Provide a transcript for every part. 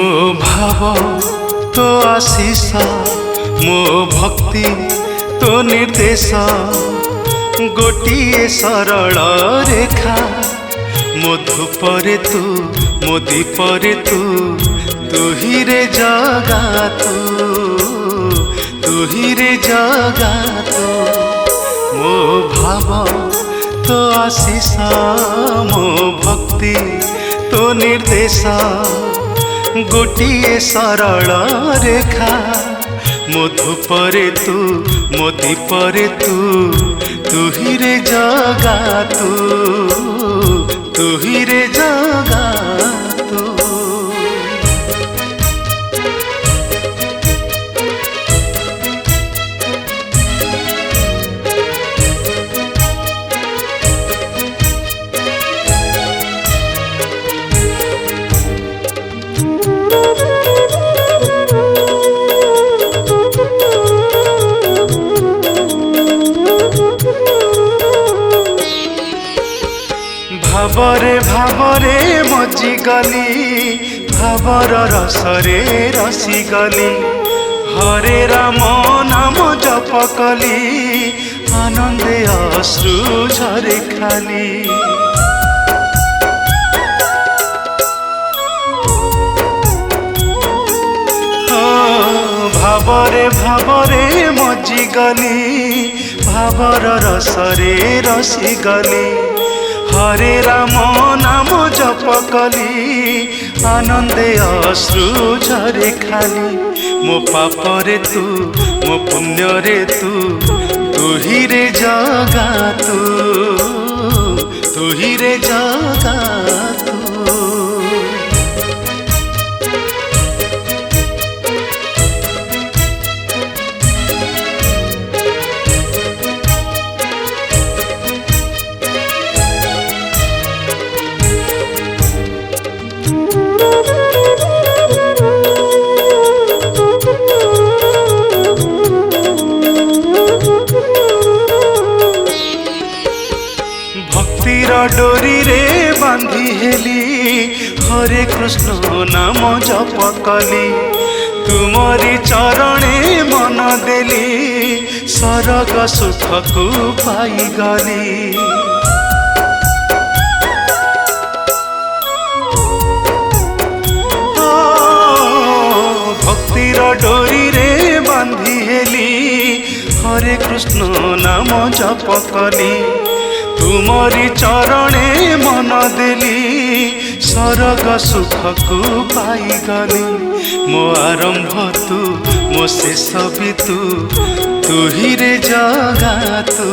मो भाव तो आशीष मो भक्ति तो निर्देश गोटिए सरल रेखा मो धूपरे तू मो दीपरे तू ही रे जगा तू ही रे जगा मो भाव तो आशीष मो भक्ति तो निर्देश गोटिए सरल रेखा मो धूपरे तू मो दीपरे तू ही रे जगा तू ही रे जगा भावरे भावरे मजी गली भावर रसरे रसी गली हरे राम नाम जप कली आनंदे अश्रु झरे खाली भावरे भावरे मजी गली भावर रसरे रसी गली हरे राम नाम जप कली आनंदे अश्रु झरे खाली मो पापरे तू मो पुण्यरे तू ही रे जगा तू ही रे जगा भक्तिर डोरी रे बांधी हेली हरे कृष्ण नाम जप कली तुमरी चरणे मन देली सरग सुख को पाई गली भक्तिर डोरी रे बांधी हेली हरे कृष्ण नाम जप कली तुमरी चरणे मन देली सरग सुख को पाई गली मो आरंभ तू मो शेष भी तू ही रे जगा तू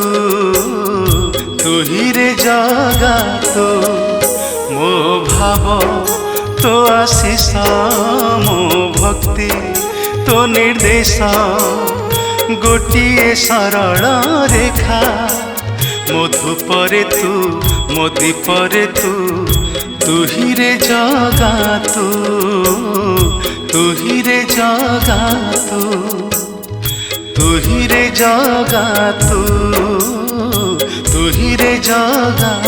ही रे जगा मो भाव तो आशीष मो भक्ति तो निर्देश गोटिए सरल रेखा मो धूपरे तू मो दीपरे तू ही रे जगा तू ही रे जगा तू ही रे जगा तू ही रे जगा।